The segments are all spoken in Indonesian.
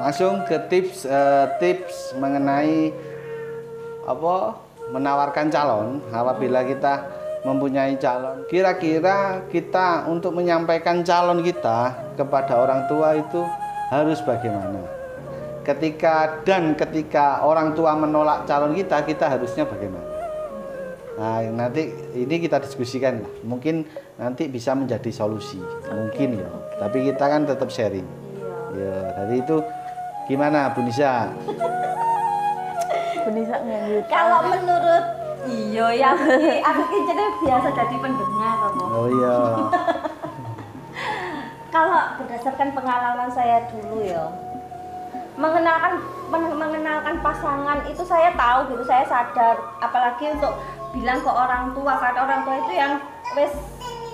langsung ke tips mengenai apa menawarkan calon. Apabila kita mempunyai calon, kira-kira kita untuk menyampaikan calon kita kepada orang tua itu harus bagaimana? Ketika orang tua menolak calon kita harusnya bagaimana? Nah, nanti ini kita diskusikan lah. Mungkin nanti bisa menjadi solusi. Mungkin ya. Tapi kita kan tetap sharing. Ya, dari itu gimana Bu Nisa? Bu Nisa nggak. Kalau menurut ya aku jadi biasa jadi pendengar apa. Oh iya. Kalau berdasarkan pengalaman saya dulu ya, mengenalkan pasangan itu saya tahu gitu, saya sadar, apalagi untuk bilang ke orang tua, karena orang tua itu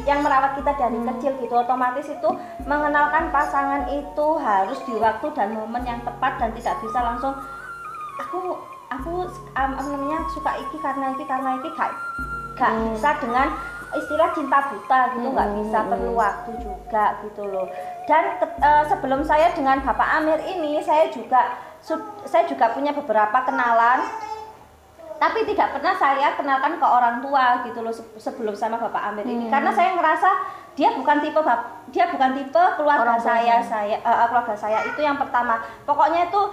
yang merawat kita dari kecil gitu, otomatis itu mengenalkan pasangan itu harus di waktu dan momen yang tepat dan tidak bisa langsung aku suka iki karena iki gak bisa dengan istilah cinta buta gitu, nggak bisa, perlu waktu juga gitu loh. Dan sebelum saya dengan Bapak Amir ini saya juga punya beberapa kenalan, tapi tidak pernah saya kenalkan ke orang tua gitu loh sebelum sama Bapak Amir ini, karena saya ngerasa dia bukan tipe keluarga keluarga saya itu yang pertama. Pokoknya itu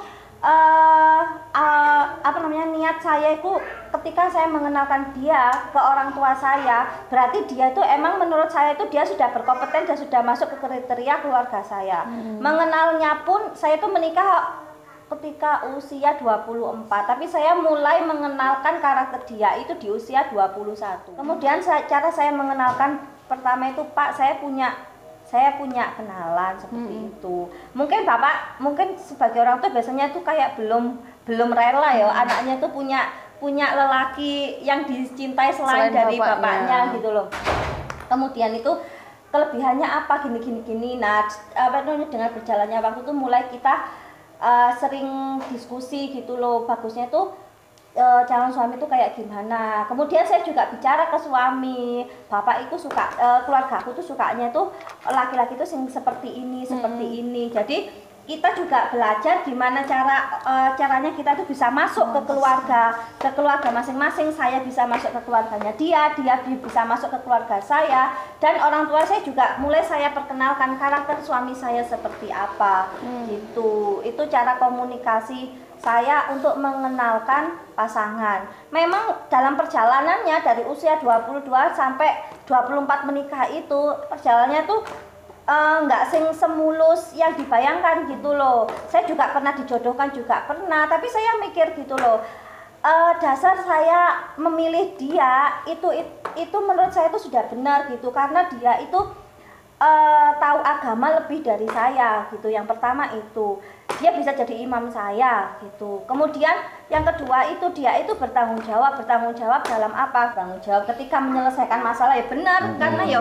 niat saya itu ketika saya mengenalkan dia ke orang tua saya, berarti dia itu emang menurut saya itu dia sudah berkompeten dan sudah masuk ke kriteria keluarga saya. Mengenalnya pun saya itu menikah ketika usia 24, tapi saya mulai mengenalkan karakter dia itu di usia 21. Kemudian cara saya mengenalkan pertama itu, Pak, saya punya kenalan seperti itu. Mungkin Bapak, sebagai orang tua biasanya tuh kayak belum rela ya anaknya tuh punya lelaki yang dicintai selain dari bapaknya gitu loh. Kemudian itu kelebihannya apa gini. Nah, dengan berjalannya waktu itu mulai kita sering diskusi gitu loh, bagusnya tuh calon suami itu kayak gimana. Kemudian saya juga bicara ke suami, Bapak itu suka, keluarga aku tuh sukanya tuh laki-laki tuh seperti ini. Jadi kita juga belajar gimana caranya kita tuh bisa masuk ke keluarga masing-masing. Saya bisa masuk ke keluarganya dia bisa masuk ke keluarga saya, dan orang tua saya juga mulai saya perkenalkan karakter suami saya seperti apa gitu. Itu cara komunikasi saya untuk mengenalkan pasangan. Memang dalam perjalanannya dari usia 22 sampai 24 menikah itu perjalanannya tuh nggak semulus yang dibayangkan gitu loh. Saya juga pernah dijodohkan juga pernah, tapi saya mikir gitu loh, dasar saya memilih dia itu menurut saya itu sudah benar gitu, karena dia itu tahu agama lebih dari saya gitu. Yang pertama itu dia bisa jadi imam saya gitu. Kemudian yang kedua itu dia itu bertanggung jawab dalam apa? Bertanggung jawab ketika menyelesaikan masalah, ya benar, karena ya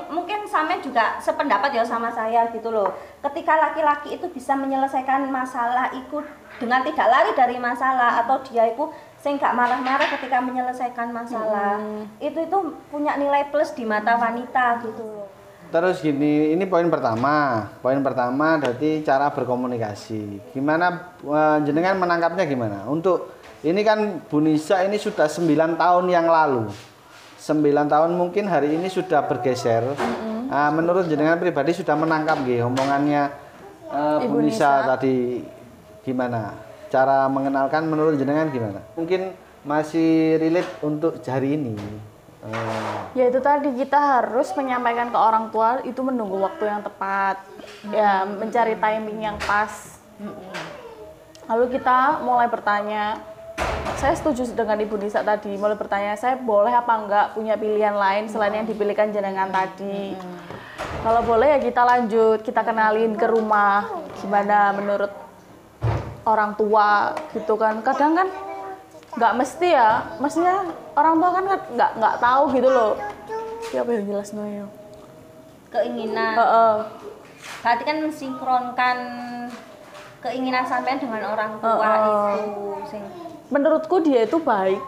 mungkin sampean juga sependapat ya sama saya gitu loh. Ketika laki-laki itu bisa menyelesaikan masalah itu dengan tidak lari dari masalah, atau dia itu nggak marah-marah ketika menyelesaikan masalah, itu punya nilai plus di mata wanita gitu loh. Terus gini, ini poin pertama berarti cara berkomunikasi. Gimana jenengan menangkapnya gimana? Untuk ini kan Bu Nisa ini sudah 9 tahun yang lalu. 9 tahun mungkin hari ini sudah bergeser. Menurut jenengan pribadi sudah menangkap nggih omongannya Bu Nisa tadi gimana? Cara mengenalkan menurut jenengan gimana? Mungkin masih relate untuk hari ini. Ya itu tadi, kita harus menyampaikan ke orang tua itu menunggu waktu yang tepat, ya mencari timing yang pas. Lalu kita mulai bertanya, saya setuju dengan Ibu Nisa tadi, mulai bertanya saya boleh apa enggak punya pilihan lain selain yang dipilihkan jenengan tadi. Kalau boleh ya kita lanjut, kita kenalin ke rumah gimana menurut orang tua gitu kan. Kadang kan nggak mesti ya, maksudnya orang tua kan nggak tahu gitu loh. Siapa yang jelas noyo? Keinginan. Berarti kan mensinkronkan keinginan sampean dengan orang tua itu. Menurutku dia itu baik.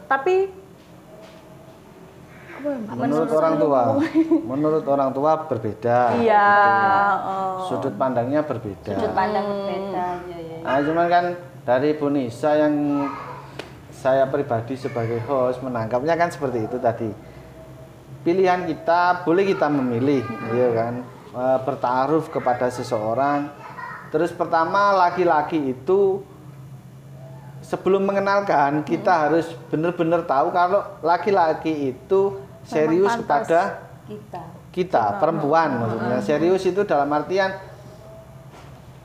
Tapi Menurut orang tua, menurut orang tua berbeda. Iya. Sudut pandangnya berbeda. Sudut pandang berbeda. Nah, cuman kan dari Bu Nisa yang saya pribadi sebagai host menangkapnya kan seperti itu tadi. Pilihan kita, boleh kita memilih, ya kan, bertaruh kepada seseorang. Terus pertama laki-laki itu sebelum mengenalkan kita harus benar-benar tahu kalau laki-laki itu serius kepada kita perempuan maksudnya. Serius itu dalam artian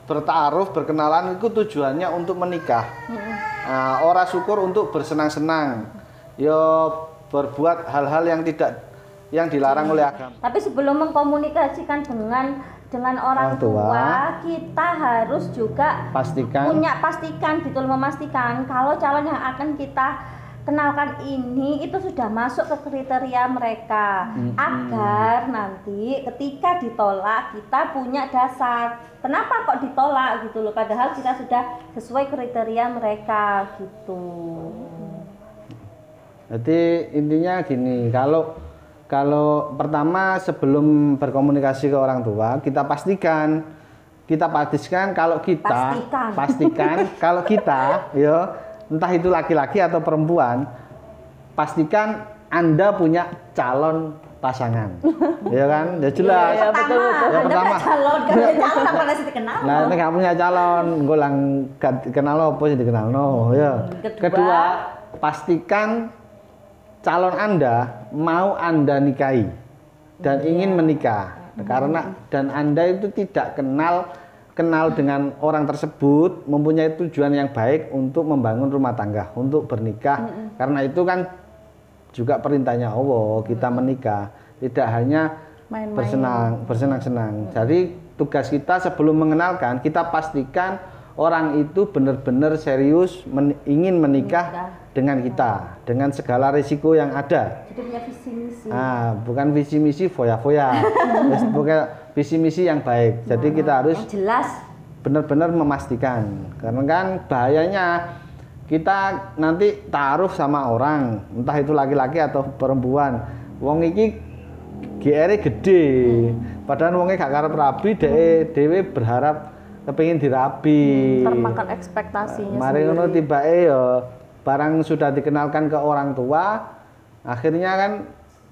bertaruh, berkenalan itu tujuannya untuk menikah. Nah, ora syukur untuk bersenang-senang. Yo berbuat hal-hal yang dilarang oleh agama. Tapi sebelum mengkomunikasikan dengan orang tua, kita harus juga pastikan gitu, memastikan kalau calon yang akan kita kenalkan ini itu sudah masuk ke kriteria mereka, agar nanti ketika ditolak kita punya dasar kenapa kok ditolak gitu loh, padahal kita sudah sesuai kriteria mereka gitu. Jadi intinya gini, kalau pertama sebelum berkomunikasi ke orang tua kita pastikan kalau kita kalau kita ya entah itu laki-laki atau perempuan, pastikan Anda punya calon pasangan. Ya kan? Ya jelas. Iya, betul. Ya pertama. Calon apa nasi dikenal? Nah, ini nggak punya calon, golang kenal apa sih dikenal no. Ya. Kedua, pastikan calon Anda mau Anda nikahi dan ingin menikah. Karena dan Anda itu tidak kenal dengan orang tersebut, mempunyai tujuan yang baik untuk membangun rumah tangga, untuk bernikah. Karena itu kan juga perintahnya Allah, kita menikah, tidak hanya bersenang-senang. Jadi tugas kita sebelum mengenalkan, kita pastikan orang itu benar-benar serius ingin menikah dengan kita, dengan segala risiko yang ada. Jadi punya visi misi. Bukan visi misi foya-foya. Bukan visi misi yang baik. Jadi kita harus jelas benar-benar memastikan. Karena kan bahayanya kita nanti taruh sama orang, entah itu laki-laki atau perempuan. Wong iki GR gede. Padahal wongnya gak karep rabi, dhewe berharap kepengin dirabi. Termakan ekspektasinya. Mari ngono tibake ya barang sudah dikenalkan ke orang tua, akhirnya kan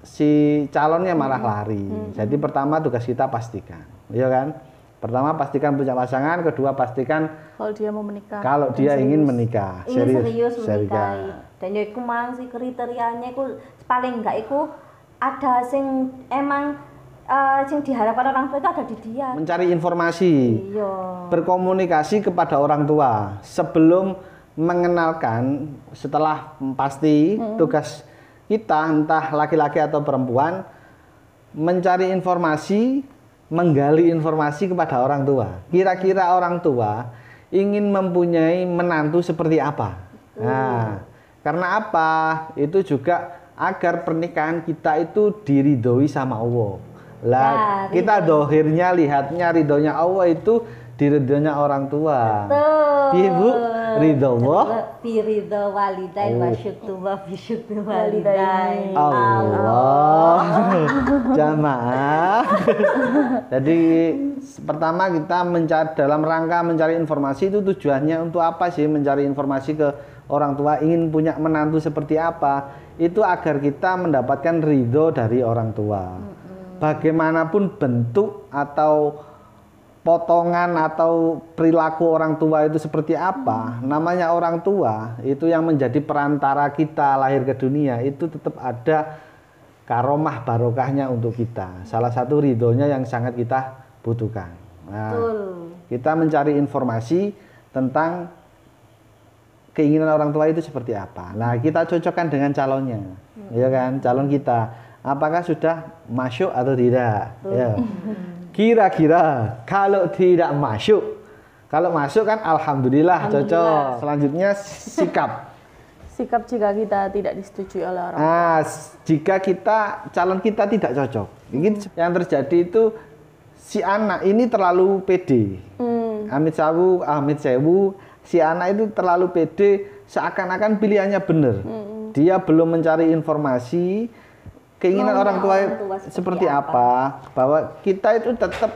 si calonnya malah lari. Jadi pertama tugas kita pastikan, ya kan? Pertama pastikan punya pasangan, kedua pastikan kalau dia mau menikah. Kalau dia ingin menikah, serius menikahi. Dan ya iku mang si kriterianya iku paling enggak iku ada sing emang yang diharapkan orang tua itu ada di dia. Mencari informasi, berkomunikasi kepada orang tua sebelum mengenalkan. Setelah pasti tugas kita entah laki-laki atau perempuan mencari informasi, menggali informasi kepada orang tua. Kira-kira orang tua ingin mempunyai menantu seperti apa? Nah, karena apa? Itu juga agar pernikahan kita itu diridhoi sama Allah. Lah, kita dohirnya lihatnya ridhonya Allah itu diridhonya orang tua. Ibu ridho Allah, fi ridho walidain wa syukru wa fi syukru walidain. Allah. Jamaah. Jadi pertama kita dalam rangka mencari informasi itu tujuannya untuk apa sih? Mencari informasi ke orang tua, ingin punya menantu seperti apa? Itu agar kita mendapatkan ridho dari orang tua. Bagaimanapun bentuk atau potongan atau perilaku orang tua itu seperti apa, namanya orang tua itu yang menjadi perantara kita lahir ke dunia, itu tetap ada karomah barokahnya untuk kita. Salah satu ridhonya yang sangat kita butuhkan. Nah, kita mencari informasi tentang keinginan orang tua itu seperti apa. Nah, kita cocokkan dengan calonnya, ya kan, calon kita. Apakah sudah masuk atau tidak? Ya. Kira-kira kalau tidak masuk, kalau masuk kan alhamdulillah cocok. Selanjutnya sikap. Sikap jika kita tidak disetujui oleh orang tua. Nah, jika calon kita tidak cocok, ini yang terjadi itu si anak ini terlalu pede. Amit sewu, si anak itu terlalu pede, seakan-akan pilihannya benar. Dia belum mencari informasi keinginan Maunya orang tua seperti seperti apa, bahwa kita itu tetap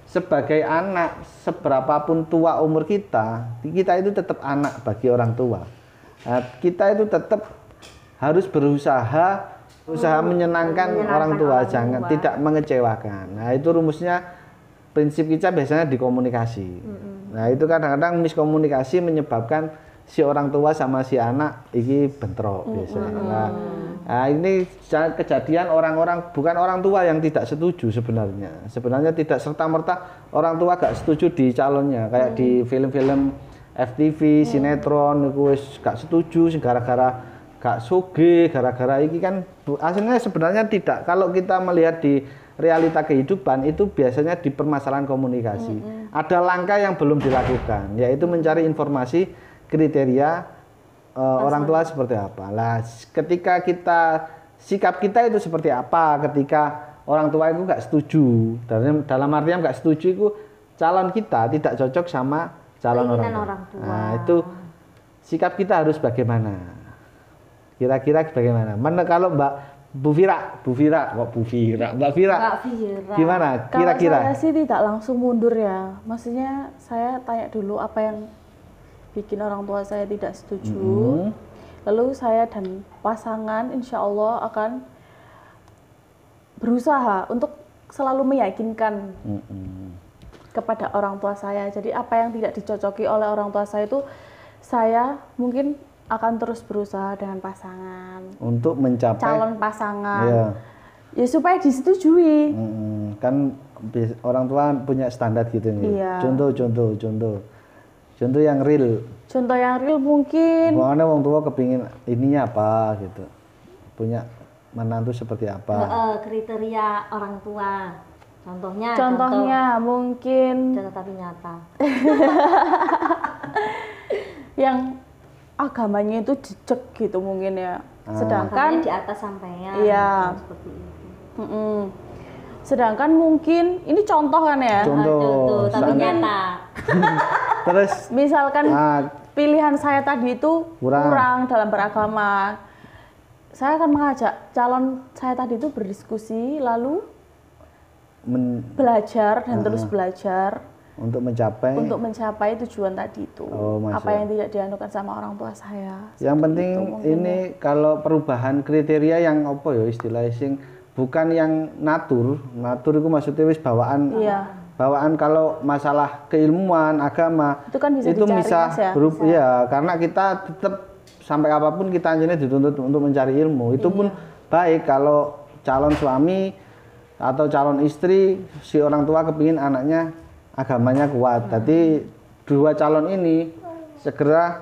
sebagai anak, seberapapun tua umur kita itu tetap anak bagi orang tua. Nah, kita itu tetap harus berusaha menyenangkan orang tua, jangan tidak mengecewakan. Nah, itu rumusnya, prinsip kita biasanya di komunikasi. Nah, itu kadang-kadang miskomunikasi menyebabkan si orang tua sama si anak ini bentrok biasanya. Nah, ini kejadian orang-orang, bukan orang tua yang tidak setuju sebenarnya. Sebenarnya tidak serta-merta orang tua gak setuju di calonnya. Kayak di film-film FTV, sinetron, itu gak setuju gara-gara gak soge, gara-gara ini kan aslinya sebenarnya tidak. Kalau kita melihat di realita kehidupan itu biasanya di permasalahan komunikasi. Ada langkah yang belum dilakukan, yaitu mencari informasi kriteria orang tua seperti apa. Lah, ketika sikap kita itu seperti apa ketika orang tua itu nggak setuju. Dalam artian nggak setuju itu calon kita tidak cocok sama calon orang tua. Nah, itu sikap kita harus bagaimana? Kira-kira bagaimana? Mana kalau Mbak Mbak Vira, gimana kira-kira? Kalau saya sih tidak langsung mundur ya. Maksudnya saya tanya dulu apa yang bikin orang tua saya tidak setuju. Lalu saya dan pasangan insya Allah akan berusaha untuk selalu meyakinkan kepada orang tua saya. Jadi apa yang tidak dicocoki oleh orang tua saya itu saya mungkin akan terus berusaha dengan pasangan untuk mencapai calon pasangan. Ya supaya disetujui. Kan orang tua punya standar gitu nih. Iya. Contoh yang real. Contoh yang real mungkin. Makanya orang tua kepingin ininya apa gitu. Punya menantu seperti apa. Kriteria orang tua. Contohnya mungkin. Contoh tapi nyata. Yang agamanya itu jejak gitu mungkin ya. Sedangkan di atas sampean. Iya. Seperti itu. Sedangkan mungkin ini contoh kan ya. Contoh tapi nyata. Terus misalkan pilihan saya tadi itu kurang dalam beragama. Saya akan mengajak calon saya tadi itu berdiskusi lalu belajar dan terus belajar untuk mencapai tujuan tadi itu. Apa yang tidak dianukan sama orang tua saya. Yang penting ini kalau perubahan kriteria yang apa ya istilahnya sing bukan yang natur itu maksudnya wis bawaan. Iya. Bawaan kalau masalah keilmuan agama itu kan bisa ya karena kita tetap sampai apapun kita hanya dituntut untuk mencari ilmu itu pun baik kalau calon suami atau calon istri si orang tua kepingin anaknya agamanya kuat. Jadi dua calon ini segera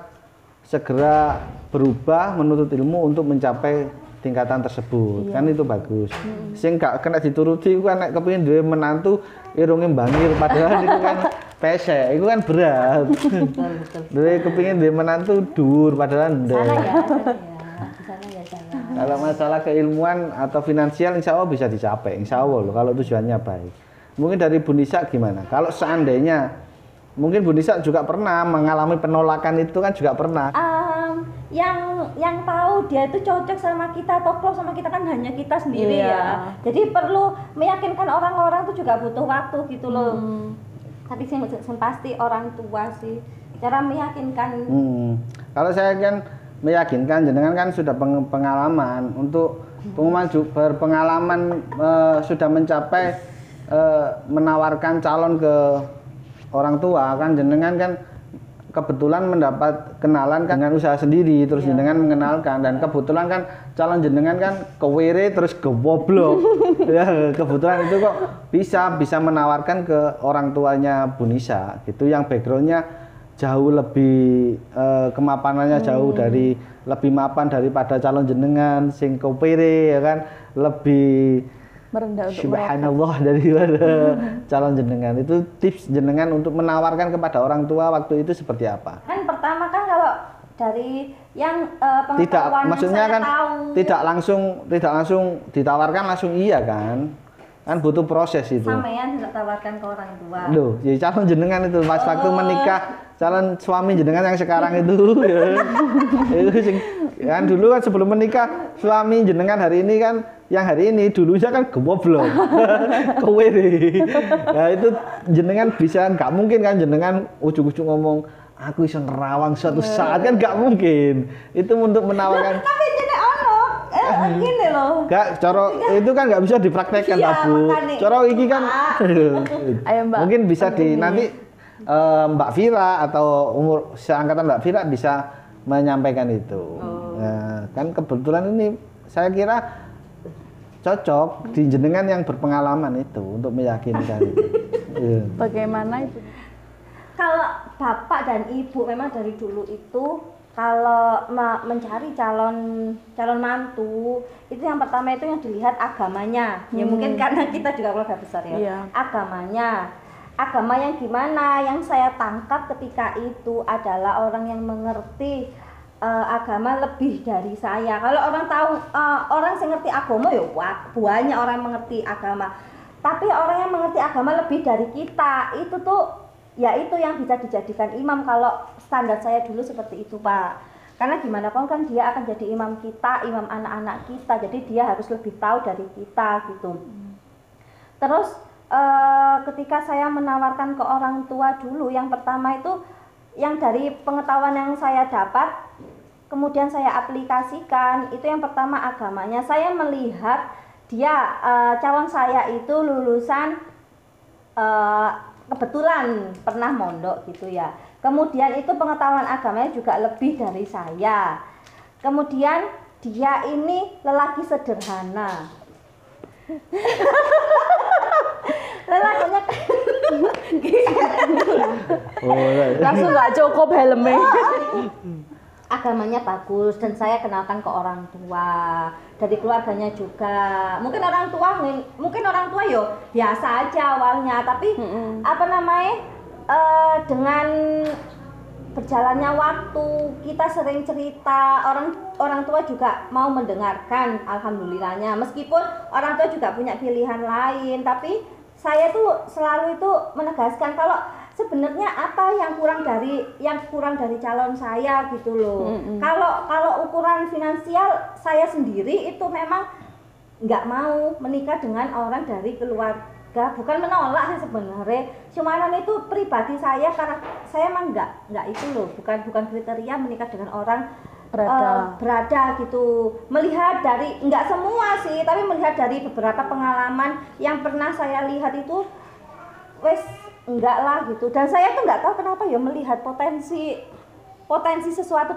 berubah menuntut ilmu untuk mencapai tingkatan tersebut. Kan itu bagus. Sing gak kena dituruti itu kan nek kepengin dhewe menantu irunge bangir padahal itu kan pesek, itu kan berat. Dhewe kepengin dhewe menantu dhuwur padahal ndek. Sana ya. Kalau masalah keilmuan atau finansial insya Allah bisa dicapai, insya Allah loh, kalau tujuannya baik. Mungkin dari Bu Nisa gimana? Kalau seandainya mungkin Bu Nisa juga pernah mengalami penolakan itu kan juga pernah. Yang tahu dia itu cocok sama kita atau klop sama kita kan hanya kita sendiri ya. Jadi perlu meyakinkan orang-orang itu juga butuh waktu gitu loh. Tapi sih pasti orang tua sih cara meyakinkan. Kalau saya kan meyakinkan jenengan kan sudah pengalaman untuk berpengalaman sudah mencapai menawarkan calon ke orang tua kan jenengan kan kebetulan mendapat kenalan kan dengan usaha sendiri terus jenengan mengenalkan dan kebetulan kan calon jenengan kan kewere terus goblok ya kebetulan itu kok bisa menawarkan ke orang tuanya Bu Nisa gitu yang backgroundnya jauh lebih kemapanannya jauh dari lebih mapan daripada calon jenengan sing kewere ya kan lebih merendah untuk subhanallah daripada calon jenengan. Itu tips jenengan untuk menawarkan kepada orang tua waktu itu seperti apa? Kan pertama kan kalau dari yang tidak maksudnya kan tahu, tidak langsung ditawarkan langsung iya kan butuh proses itu. Sampean tidak tawarkan ke orang tua. Loh, ya calon jenengan itu pas waktu menikah calon suami jenengan yang sekarang itu ya. Itu kan dulu kan sebelum menikah suami jenengan hari ini kan yang hari ini, dulunya kan goblok. Kowe deh. Nah itu jenengan bisa, nggak mungkin kan jenengan ujug-ujug ngomong aku bisa nerawang suatu saat, kan nggak mungkin. Itu untuk menawarkan. Tapi jadi gini loh. Gak, coro itu kan nggak bisa dipraktekkan, Iya, Bu. makanya. Coro iki kan Ayo, Mbak. mungkin bisa nanti Mbak Vira atau umur seangkatan Mbak Vira bisa menyampaikan itu. Nah, kan kebetulan ini saya kira cocok di jenengan yang berpengalaman itu untuk meyakinkan itu. Iya. Bagaimana itu? Kalau bapak dan ibu memang dari dulu itu kalau mencari calon mantu itu yang pertama itu yang dilihat agamanya. Ya mungkin karena kita juga keluarga besar ya. Iya. Agama yang gimana? Yang saya tangkap ketika itu adalah orang yang mengerti agama lebih dari saya. Kalau orang tahu orang yang ngerti agama ya banyak orang mengerti agama. Tapi orang yang mengerti agama lebih dari kita itu tuh ya itu yang bisa dijadikan imam. Kalau standar saya dulu seperti itu, Pak. Karena gimana pun kan dia akan jadi imam kita, imam anak-anak kita. Jadi dia harus lebih tahu dari kita gitu. Terus ketika saya menawarkan ke orang tua dulu, yang pertama itu yang dari pengetahuan yang saya dapat, kemudian saya aplikasikan, itu yang pertama agamanya. Saya melihat dia calon saya itu lulusan kebetulan pernah mondok gitu ya. Kemudian itu pengetahuan agamanya juga lebih dari saya. Kemudian dia ini lelaki sederhana. Lelakinya Langsung nggak cukup helmnya. agamanya bagus dan saya kenalkan ke orang tua, dari keluarganya juga. Mungkin orang tua yo biasa aja awalnya, tapi apa namanya dengan berjalannya waktu kita sering cerita, orang tua juga mau mendengarkan, alhamdulillahnya. Meskipun orang tua juga punya pilihan lain, tapi saya tuh selalu itu menegaskan kalau sebenarnya apa yang kurang dari calon saya gitu loh. Kalau ukuran finansial saya sendiri itu memang nggak mau menikah dengan orang dari keluarga, bukan menolak sih sebenarnya. Cuman itu pribadi saya karena saya emang nggak itu loh, bukan kriteria menikah dengan orang berada gitu. Melihat dari nggak semua sih, tapi melihat dari beberapa pengalaman yang pernah saya lihat itu wes enggak lah gitu. Dan saya tuh nggak tahu kenapa ya melihat potensi sesuatu